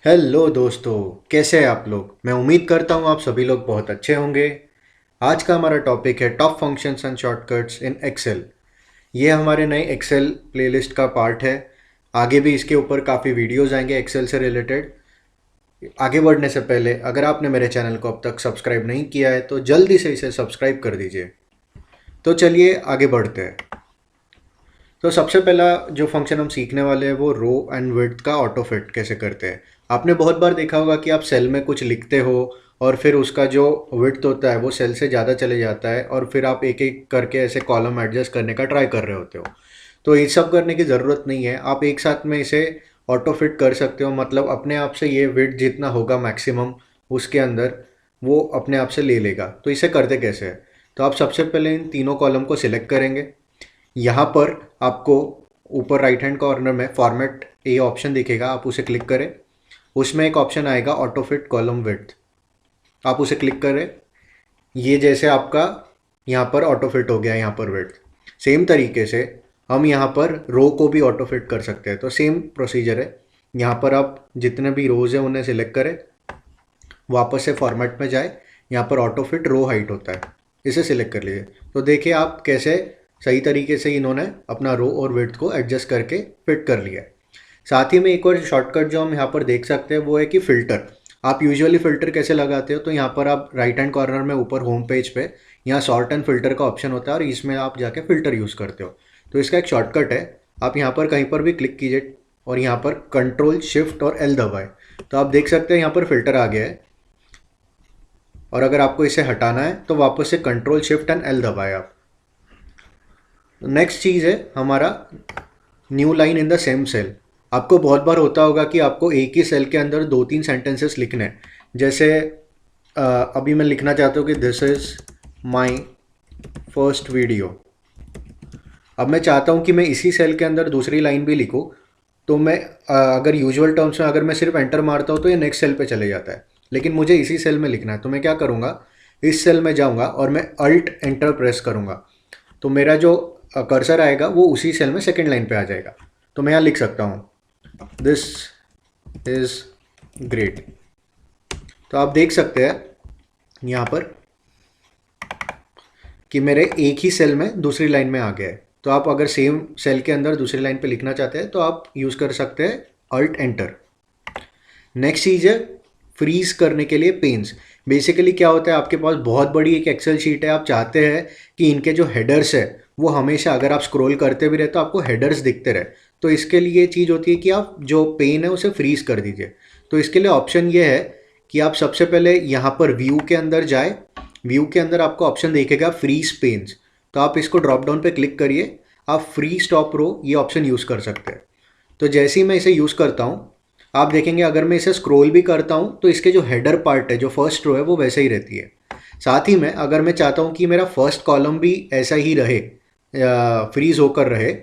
Hello दोस्तों। कैसे हैं आप लोग? मैं उम्मीद करता हूँ आप सभी लोग बहुत अच्छे होंगे। आज का हमारा टॉपिक है top functions and shortcuts in Excel. ये हमारे नए एक्सेल प्लेलिस्ट का पार्ट है। आगे भी इसके ऊपर काफ़ी वीडियोस आएंगे एक्सेल से रिलेटेड। आगे बढ़ने से पहले अगर आपने मेरे चैनल को अब तक सब्सक्राइब नहीं किया है तो जल्दी से इसे सब्सक्राइब कर दीजिए। तो चलिए आगे बढ़ते हैं। तो सबसे पहला जो फंक्शन हम सीखने वाले हैं वो रो एंड विड्थ का ऑटो फिट कैसे करते हैं। आपने बहुत बार देखा होगा कि आप सेल में कुछ लिखते हो और फिर उसका जो विड्थ होता है वो सेल से ज़्यादा चले जाता है और फिर आप एक एक करके ऐसे कॉलम एडजस्ट करने का ट्राई कर रहे होते हो। तो ये सब करने की ज़रूरत नहीं है, आप एक साथ में इसे ऑटो फिट कर सकते हो। मतलब अपने आप से ये विड्थ जितना होगा मैक्सिमम उसके अंदर वो अपने आप से ले लेगा। तो इसे करते कैसे है? तो आप सबसे पहले इन तीनों कॉलम को सिलेक्ट करेंगे। यहाँ पर आपको ऊपर राइट हैंड कॉर्नर में फॉर्मेट ये ऑप्शन दिखेगा, आप उसे क्लिक करें। उसमें एक ऑप्शन आएगा ऑटो फिट कॉलम विड्थ, आप उसे क्लिक करें। ये जैसे आपका यहाँ पर ऑटो फिट हो गया, यहाँ पर विड्थ। सेम तरीके से हम यहाँ पर रो को भी ऑटो फिट कर सकते हैं। तो सेम प्रोसीजर है। यहाँ पर आप जितने भी रोज़ हैं उन्हें सिलेक्ट करें, वापस से फॉर्मेट में जाए, यहाँ पर ऑटो फिट रो हाइट होता है, इसे सिलेक्ट कर लीजिए। तो देखिए आप कैसे सही तरीके से इन्होंने अपना रो और विड्थ को एडजस्ट करके फिट कर लिया है। साथ ही में एक और शॉर्टकट जो हम यहाँ पर देख सकते हैं वो है कि फ़िल्टर। आप यूजुअली फ़िल्टर कैसे लगाते हो? तो यहाँ पर आप राइट हैंड कॉर्नर में ऊपर होम पेज पे यहाँ सॉर्ट एंड फ़िल्टर का ऑप्शन होता है और इसमें आप जाके फ़िल्टर यूज़ करते हो। तो इसका एक शॉर्टकट है, आप यहाँ पर कहीं पर भी क्लिक कीजिए और यहाँ पर कंट्रोल शिफ्ट और एल दबाएं। तो आप देख सकते हैं यहाँ पर फ़िल्टर आ गया है। और अगर आपको इसे हटाना है तो वापस से कंट्रोल शिफ्ट एंड एल दबाएं आप। नेक्स्ट चीज़ है हमारा new line in the same cell. आपको बहुत बार होता होगा कि आपको एक ही सेल के अंदर दो तीन सेंटेंसेस लिखने हैं। जैसे अभी मैं लिखना चाहता हूँ कि this is my first video. अब मैं चाहता हूँ कि मैं इसी सेल के अंदर दूसरी लाइन भी लिखूँ। तो मैं अगर यूजुअल टर्म्स में अगर मैं सिर्फ एंटर मारता हूँ तो ये नेक्स्ट सेल पे चले जाता है, लेकिन मुझे इसी सेल में लिखना है। तो मैं क्या करूँगा, इस सेल में जाऊँगा और मैं अल्ट एंटर प्रेस करूँगा। तो मेरा जो कर्सर आएगा वो उसी सेल में सेकेंड लाइन पे आ जाएगा। तो मैं यहाँ लिख सकता हूँ दिस इज़ ग्रेट। तो आप देख सकते हैं यहाँ पर कि मेरे एक ही सेल में दूसरी लाइन में आ गया है। तो आप अगर सेम सेल के अंदर दूसरी लाइन पे लिखना चाहते हैं तो आप यूज़ कर सकते हैं अल्ट एंटर। नेक्स्ट चीज़ है फ्रीज करने के लिए पेन्स। बेसिकली क्या होता है, आपके पास बहुत बड़ी एक एक्सेल शीट है, आप चाहते हैं कि इनके जो हेडर्स है वो हमेशा अगर आप स्क्रॉल करते भी रहे तो आपको हेडर्स दिखते रहे। तो इसके लिए चीज़ होती है कि आप जो पेन है उसे फ्रीज कर दीजिए। तो इसके लिए ऑप्शन ये है कि आप सबसे पहले यहाँ पर व्यू के अंदर जाए। व्यू के अंदर आपको ऑप्शन दिखेगा फ्रीज पेन्स। तो आप इसको ड्रॉप डाउन पे क्लिक करिए, आप फ्री स्टॉप रो ये ऑप्शन यूज़ कर सकते हैं। तो जैसे ही मैं इसे यूज़ करता हूँ आप देखेंगे अगर मैं इसे स्क्रॉल भी करता हूँ तो इसके जो हेडर पार्ट है, जो फर्स्ट रो है, वो वैसे ही रहती है। साथ ही में अगर मैं चाहता हूँ कि मेरा फर्स्ट कॉलम भी ऐसा ही रहे, फ्रीज होकर रहे,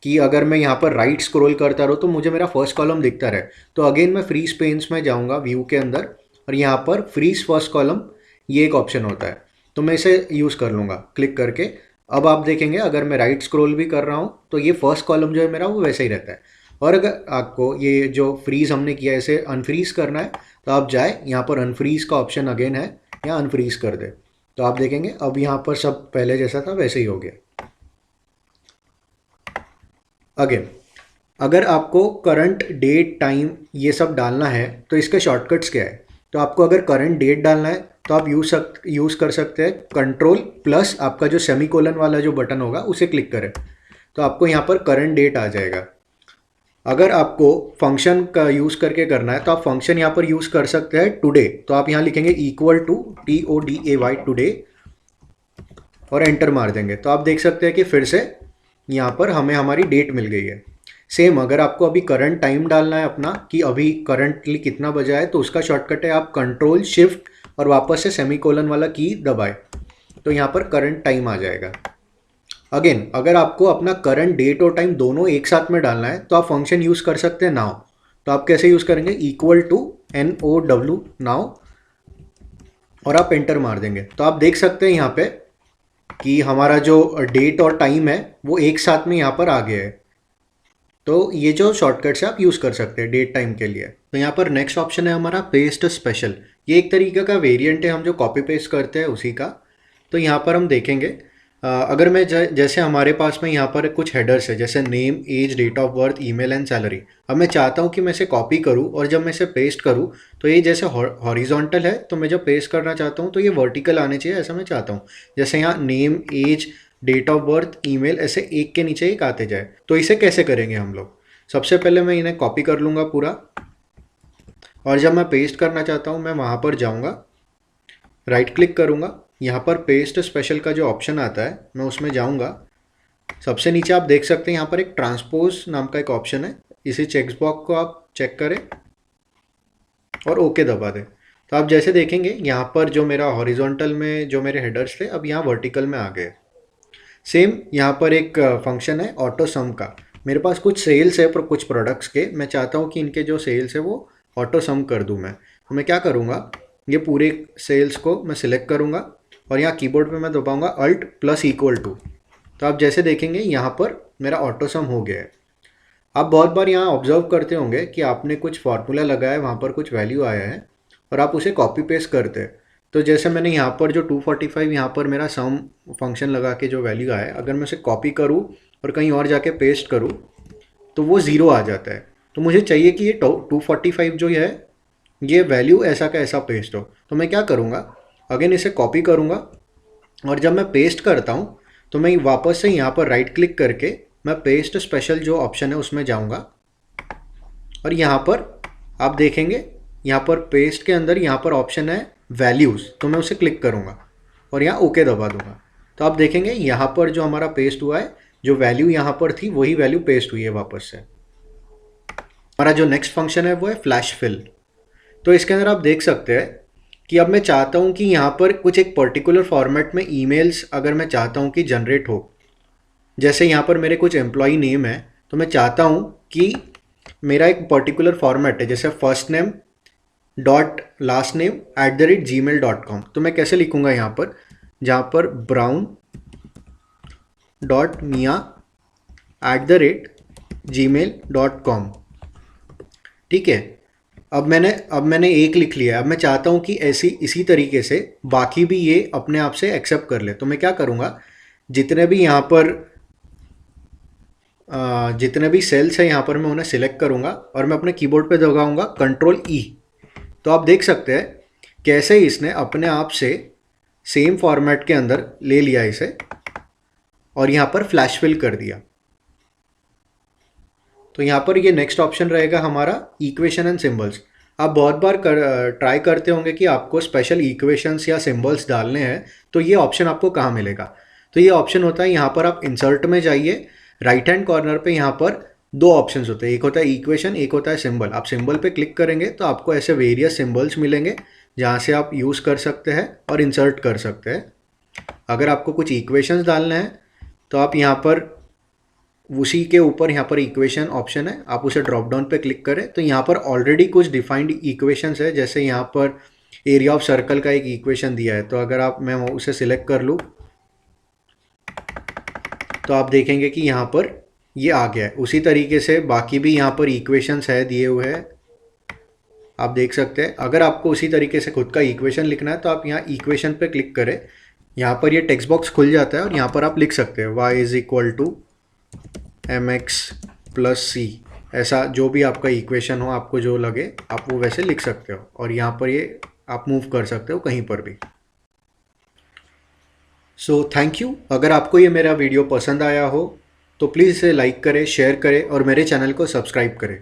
कि अगर मैं यहाँ पर राइट स्क्रॉल करता रहूँ तो मुझे मेरा फर्स्ट कॉलम दिखता रहे, तो अगेन मैं फ्रीज पेन्स में जाऊँगा व्यू के अंदर और यहाँ पर फ्रीज फर्स्ट कॉलम ये एक ऑप्शन होता है। तो मैं इसे यूज़ कर लूँगा क्लिक करके। अब आप देखेंगे अगर मैं राइट स्क्रॉल भी कर रहा हूँ तो ये फर्स्ट कॉलम जो है मेरा वो वैसे ही रहता है। और अगर आपको ये जो फ्रीज़ हमने किया है इसे अनफ्रीज़ करना है तो आप जाए, यहाँ पर अनफ्रीज़ का ऑप्शन अगेन है, यहाँ अनफ्रीज़ कर दे। तो आप देखेंगे अब यहाँ पर सब पहले जैसा था वैसे ही हो गया। अगेन अगर आपको करंट डेट टाइम ये सब डालना है तो इसके शॉर्टकट्स क्या है? तो आपको अगर करंट डेट डालना है तो आप यूज़ कर सकते हैं कंट्रोल प्लस आपका जो सेमीकोलन वाला जो बटन होगा उसे क्लिक करें, तो आपको यहाँ पर करंट डेट आ जाएगा। अगर आपको फंक्शन का यूज़ करके करना है तो आप फंक्शन यहाँ पर यूज़ कर सकते हैं टुडे। तो आप यहाँ लिखेंगे इक्वल टू TODAY टुडे और एंटर मार देंगे। तो आप देख सकते हैं कि फिर से यहाँ पर हमें हमारी डेट मिल गई है। सेम अगर आपको अभी करंट टाइम डालना है अपना कि अभी करंटली कितना बजा है तो उसका शॉर्टकट है आप कंट्रोल शिफ्ट और वापस से सेमीकोलन वाला की दबाए, तो यहाँ पर करंट टाइम आ जाएगा। अगेन अगर आपको अपना करंट डेट और टाइम दोनों एक साथ में डालना है तो आप फंक्शन यूज़ कर सकते हैं नाउ। तो आप कैसे यूज़ करेंगे, इक्वल टू NOW नाउ और आप एंटर मार देंगे। तो आप देख सकते हैं यहाँ पे कि हमारा जो डेट और टाइम है वो एक साथ में यहाँ पर आ गया है। तो ये जो शॉर्टकट से आप यूज़ कर सकते हैं डेट टाइम के लिए। तो यहाँ पर नेक्स्ट ऑप्शन है हमारा पेस्ट स्पेशल। ये एक तरीके का वेरिएंट है, हम जो कॉपी पेस्ट करते हैं उसी का। तो यहाँ पर हम देखेंगे अगर मैं जैसे हमारे पास में यहाँ पर कुछ हेडर्स है, जैसे name, age, date of birth, email and salary. अब मैं चाहता हूँ कि मैं इसे कॉपी करूँ और जब मैं इसे पेस्ट करूँ तो ये जैसे हॉरिजॉन्टल है, तो मैं जब पेस्ट करना चाहता हूँ तो ये वर्टिकल आने चाहिए, ऐसा मैं चाहता हूँ। जैसे यहाँ name, age, date of birth, email ऐसे एक के नीचे एक आते जाए। तो इसे कैसे करेंगे हम लोग? सबसे पहले मैं इन्हें कॉपी कर लूँगा पूरा, और जब मैं पेस्ट करना चाहता हूँ मैं वहाँ पर जाऊँगा, राइट क्लिक करूँगा, यहाँ पर पेस्ट स्पेशल का जो ऑप्शन आता है मैं उसमें जाऊँगा। सबसे नीचे आप देख सकते हैं यहाँ पर एक ट्रांसपोज नाम का एक ऑप्शन है, इसी चेक बॉक्स को आप चेक करें और ओके दबा दें। तो आप जैसे देखेंगे यहाँ पर जो मेरा हॉरिजॉन्टल में जो मेरे हेडर्स थे अब यहाँ वर्टिकल में आ गए। सेम यहाँ पर एक फंक्शन है ऑटो सम का। मेरे पास कुछ सेल्स है पर कुछ प्रोडक्ट्स के, मैं चाहता हूँ कि इनके जो सेल्स है वो ऑटो सम कर दूँ मैं। तो मैं क्या करूँगा, ये पूरे सेल्स को मैं सिलेक्ट करूँगा और यहाँ कीबोर्ड पे मैं दबाऊँगा अल्ट प्लस इक्वल टू। तो आप जैसे देखेंगे यहाँ पर मेरा ऑटो सम हो गया है। आप बहुत बार यहाँ ऑब्जर्व करते होंगे कि आपने कुछ फार्मूला लगाया है, वहाँ पर कुछ वैल्यू आया है और आप उसे कॉपी पेस्ट करते हैं। तो जैसे मैंने यहाँ पर जो 245 यहाँ पर मेरा सम फंक्शन लगा के जो वैल्यू आया है, अगर मैं उसे कॉपी करूँ और कहीं और जाके पेस्ट करूँ तो वो ज़ीरो आ जाता है। तो मुझे चाहिए कि ये 245 जो है ये वैल्यू ऐसा का ऐसा पेस्ट हो। तो मैं क्या करूँगा, अगेन इसे कॉपी करूँगा और जब मैं पेस्ट करता हूँ तो मैं वापस से यहाँ पर राइट क्लिक करके मैं पेस्ट स्पेशल जो ऑप्शन है उसमें जाऊँगा और यहाँ पर आप देखेंगे यहाँ पर पेस्ट के अंदर यहाँ पर ऑप्शन है वैल्यूज़, तो मैं उसे क्लिक करूँगा और यहाँ ओके दबा दूँगा। तो आप देखेंगे यहाँ पर जो हमारा पेस्ट हुआ है, जो वैल्यू यहाँ पर थी वही वैल्यू पेस्ट हुई है वापस से। हमारा जो नेक्स्ट फंक्शन है वो है फ्लैश फिल। तो इसके अंदर आप देख सकते हैं कि अब मैं चाहता हूँ कि यहाँ पर कुछ एक पर्टिकुलर फॉर्मेट में ईमेल्स अगर मैं चाहता हूँ कि जनरेट हो, जैसे यहाँ पर मेरे कुछ एम्प्लॉई नेम है, तो मैं चाहता हूँ कि मेरा एक पर्टिकुलर फॉर्मेट है, जैसे first name dot last name @gmail.com। तो मैं कैसे लिखूँगा यहाँ पर, जहाँ पर ब्राउन डॉट मिया @gmail.com। ठीक है, अब मैंने एक लिख लिया। अब मैं चाहता हूँ कि ऐसी इसी तरीके से बाकी भी ये अपने आप से एक्सेप्ट कर ले। तो मैं क्या करूँगा, जितने भी यहाँ पर जितने भी सेल्स हैं यहाँ पर मैं उन्हें सिलेक्ट करूँगा और मैं अपने कीबोर्ड पे दबाऊँगा कंट्रोल ई। तो आप देख सकते हैं कैसे इसने अपने आप से सेम फॉर्मेट के अंदर ले लिया इसे और यहाँ पर फ्लैश फिल कर दिया। तो यहाँ पर ये नेक्स्ट ऑप्शन रहेगा हमारा इक्वेशन एंड सिंबल्स। आप बहुत बार ट्राई करते होंगे कि आपको स्पेशल इक्वेशंस या सिंबल्स डालने हैं, तो ये ऑप्शन आपको कहाँ मिलेगा? तो ये ऑप्शन होता है यहाँ पर, आप इंसर्ट में जाइए, राइट हैंड कॉर्नर पे यहाँ पर दो ऑप्शंस होते हैं, एक होता है इक्वेशन, एक होता है सिंबल। आप सिंबल पे क्लिक करेंगे तो आपको ऐसे वेरियस सिंबल्स मिलेंगे जहाँ से आप यूज़ कर सकते हैं और इंसर्ट कर सकते हैं। अगर आपको कुछ इक्वेशंस डालने हैं तो आप यहाँ पर उसी के ऊपर यहाँ पर इक्वेशन ऑप्शन है, आप उसे ड्रॉप डाउन पे क्लिक करें तो यहाँ पर ऑलरेडी कुछ डिफाइंड इक्वेशंस है। जैसे यहाँ पर एरिया ऑफ सर्कल का एक इक्वेशन दिया है, तो अगर मैं उसे सिलेक्ट कर लूँ तो आप देखेंगे कि यहाँ पर ये आ गया है। उसी तरीके से बाकी भी यहाँ पर इक्वेशंस है दिए हुए हैं, आप देख सकते हैं। अगर आपको उसी तरीके से खुद का इक्वेशन लिखना है तो आप यहाँ इक्वेशन पे क्लिक करें, यहाँ पर ये टेक्स्ट बॉक्स खुल जाता है और यहाँ पर आप लिख सकते हैं y = mx + c। ऐसा जो भी आपका इक्वेशन हो, आपको जो लगे आप वो वैसे लिख सकते हो और यहाँ पर ये आप मूव कर सकते हो कहीं पर भी। So thank you. अगर आपको ये मेरा वीडियो पसंद आया हो तो प्लीज़ इसे लाइक करें, शेयर करें और मेरे चैनल को सब्सक्राइब करें।